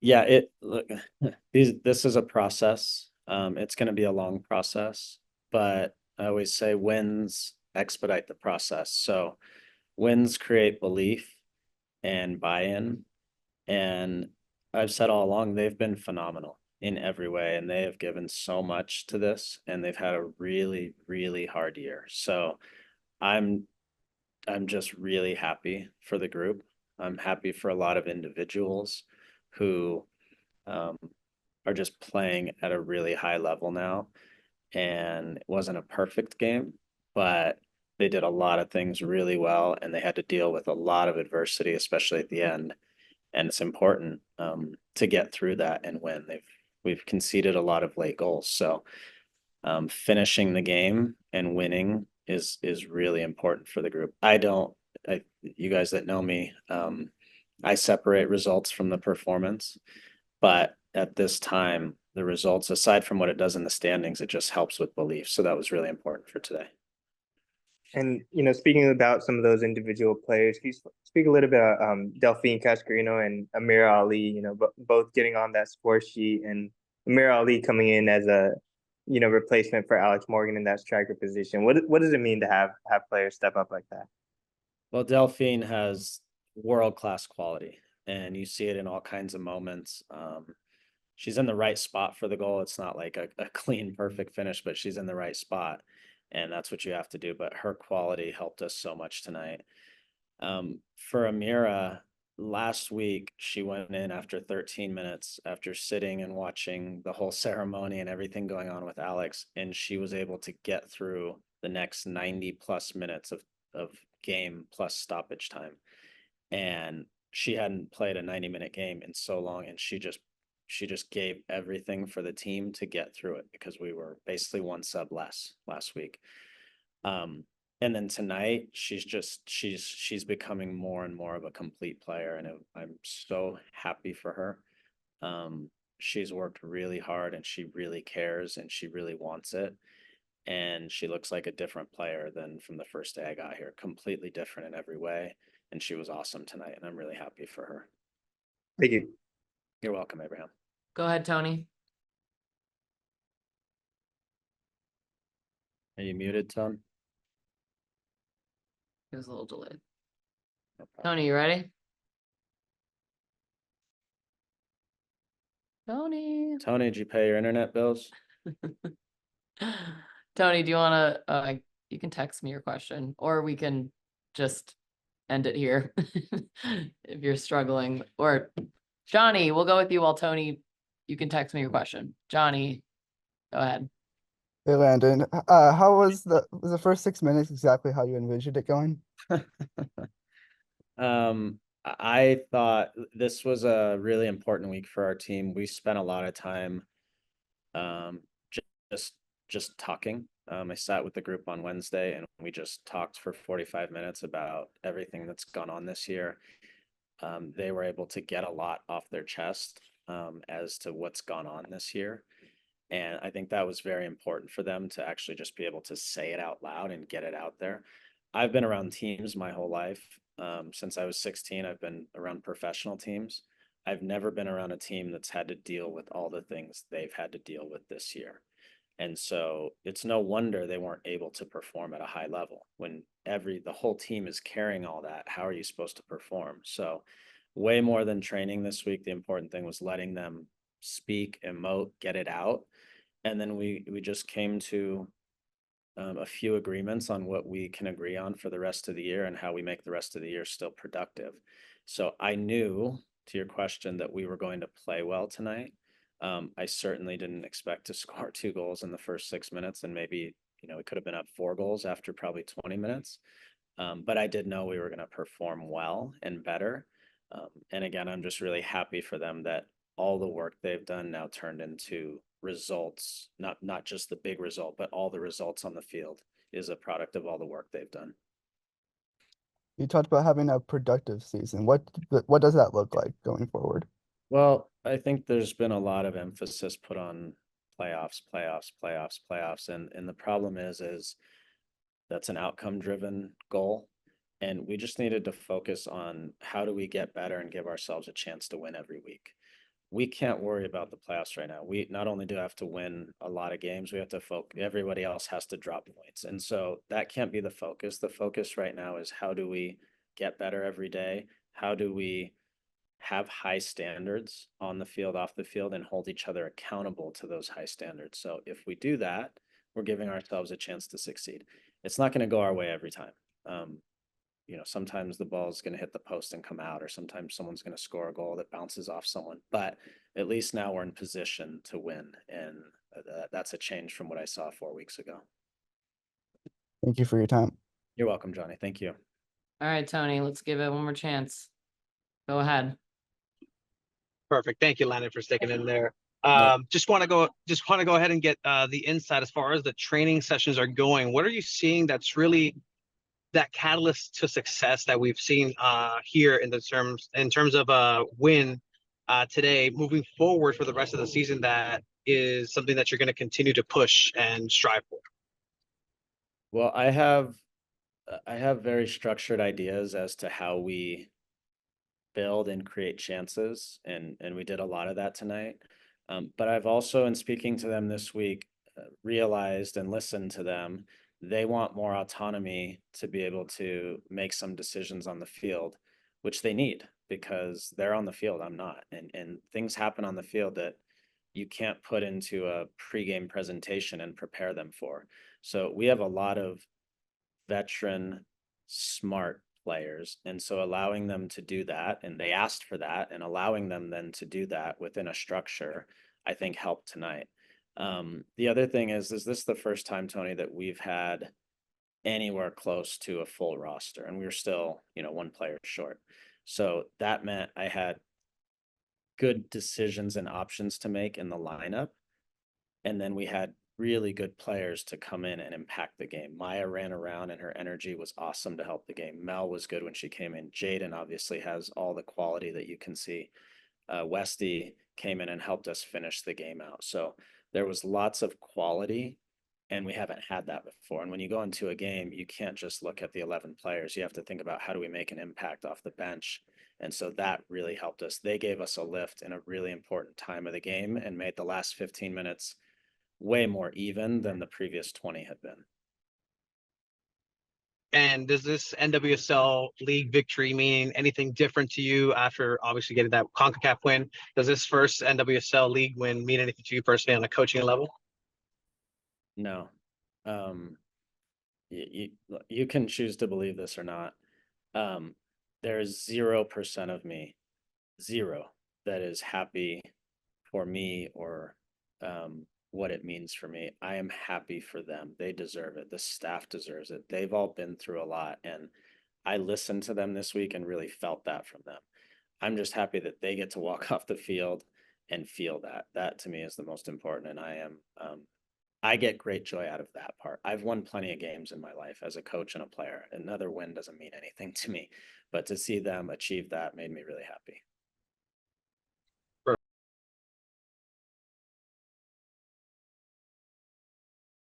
Yeah, look, this is a process. It's going to be a long process, but I always say wins expedite the process. So wins create belief and buy-in. And I've said all along, they've been phenomenal in every way, and they have given so much to this, and they've had a really, really hard year. So I'm I'm just really happy for the group. I'm happy for a lot of individuals who um, are just playing at a really high level now. And it wasn't a perfect game, but they did a lot of things really well, and they had to deal with a lot of adversity, especially at the end. And it's important to get through that and win. We've conceded a lot of late goals, so finishing the game and winning is really important for the group. You guys that know me, I separate results from the performance, but at this time, the results, aside from what it does in the standings, it just helps with belief. So that was really important for today. And speaking about some of those individual players, can you speak a little bit about Delphine Cascarino and Amirah Ali? Both getting on that score sheet, and Amirah Ali coming in as a replacement for Alex Morgan in that striker position. What does it mean to have players step up like that? Well, Delphine has world-class quality, and you see it in all kinds of moments. She's in the right spot for the goal. It's not like a clean, perfect finish, but she's in the right spot, and that's what you have to do. But her quality helped us so much tonight. For Amirah, last week she went in after 13 minutes after sitting and watching the whole ceremony and everything going on with Alex, and she was able to get through the next 90 plus minutes of game plus stoppage time. And she hadn't played a 90-minute game in so long, and she just gave everything for the team to get through it because we were basically one sub less last week. And then tonight she's becoming more and more of a complete player, and I'm so happy for her. She's worked really hard, and she really cares, and she really wants it. And she looks like a different player than from the first day I got here, completely different in every way. And she was awesome tonight, and I'm really happy for her. Thank you. You're welcome, Abraham. Go ahead, Tony. Are you muted, Tom? It was a little delayed. No problem. Tony, you ready? Tony. Tony, did you pay your internet bills? Tony, do you want to, you can text me your question, or we can just end it here if you're struggling. Or Johnny, we'll go with you while Tony, you can text me your question. Johnny, go ahead. Hey Landon, how was the first 6 minutes exactly how you envisioned it going? I thought this was a really important week for our team. We spent a lot of time just just talking. I sat with the group on Wednesday, and we just talked for 45 minutes about everything that's gone on this year. They were able to get a lot off their chest as to what's gone on this year. And I think that was very important for them to actually just be able to say it out loud and get it out there. I've been around teams my whole life. Since I was 16, I've been around professional teams. I've never been around a team that's had to deal with all the things they've had to deal with this year. And so it's no wonder they weren't able to perform at a high level when the whole team is carrying all that. How are you supposed to perform? So way more than training this week, the important thing was letting them speak, emote, get it out. And then we just came to a few agreements on what we can agree on for the rest of the year and how we make the rest of the year still productive. So I knew, to your question, that we were going to play well tonight. I certainly didn't expect to score 2 goals in the first 6 minutes, and maybe we could have been up 4 goals after probably 20 minutes. But I did know we were going to perform well and better. And again, I'm just really happy for them that all the work they've done now turned into results, not just the big result, but all the results on the field is a product of all the work they've done. You talked about having a productive season. What does that look like going forward? Well, I think there's been a lot of emphasis put on playoffs, playoffs, playoffs, playoffs. And the problem is that's an outcome driven goal. And we just needed to focus on how do we get better and give ourselves a chance to win every week. we can't worry about the playoffs right now. We not only do have to win a lot of games, we have to focus. Everybody else has to drop points. And so that can't be the focus. The focus right now is how do we get better every day? How do we have high standards on the field, off the field, and hold each other accountable to those high standards? So if we do that, we're giving ourselves a chance to succeed. It's not going to go our way every time. Sometimes the ball is going to hit the post and come out, or sometimes someone's going to score a goal that bounces off someone. But at least now we're in position to win, and that's a change from what I saw 4 weeks ago. Thank you for your time. You're welcome, Johnny. Thank you. All right, Tony, let's give it one more chance. Go ahead. Perfect. Thank you, Landon, for sticking in there. No. Just want to go ahead and get the insight as far as the training sessions are going. What are you seeing that's really that catalyst to success that we've seen here in terms of win today, moving forward for the rest of the season, that is something that you're going to continue to push and strive for? Well, I have very structured ideas as to how we build and create chances, and we did a lot of that tonight. But I've also, in speaking to them this week, realized and listened to them. They want more autonomy to be able to make some decisions on the field, which they need because they're on the field. I'm not, and things happen on the field that you can't put into a pregame presentation and prepare them for. So we have a lot of veteran, smart players. And so allowing them to do that, and they asked for that, and allowing them then to do that within a structure, I think helped tonight. The other thing is this the first time, Tony, that we've had anywhere close to a full roster, and we were still, one player short. So that meant I had good decisions and options to make in the lineup. And then we had really good players to come in and impact the game. Maya ran around and her energy was awesome to help the game. Mel was good when she came in. Jaden obviously has all the quality that you can see. Westy came in and helped us finish the game out. So there was lots of quality, and we haven't had that before. And when you go into a game, you can't just look at the 11 players. You have to think about how do we make an impact off the bench. And so that really helped us. They gave us a lift in a really important time of the game and made the last 15 minutes way more even than the previous 20 had been. And does this NWSL league victory mean anything different to you after obviously getting that CONCACAF win? Does this first NWSL league win mean anything to you personally on a coaching level? No. You can choose to believe this or not. There's 0% of me, zero, that is happy for me or what it means for me. I am happy for them. They deserve it. The staff deserves it. They've all been through a lot, and I listened to them this week and really felt that from them. I'm just happy that they get to walk off the field and feel that. That to me is the most important, and I get great joy out of that part. I've won plenty of games in my life as a coach and a player. Another win doesn't mean anything to me, but to see them achieve that made me really happy.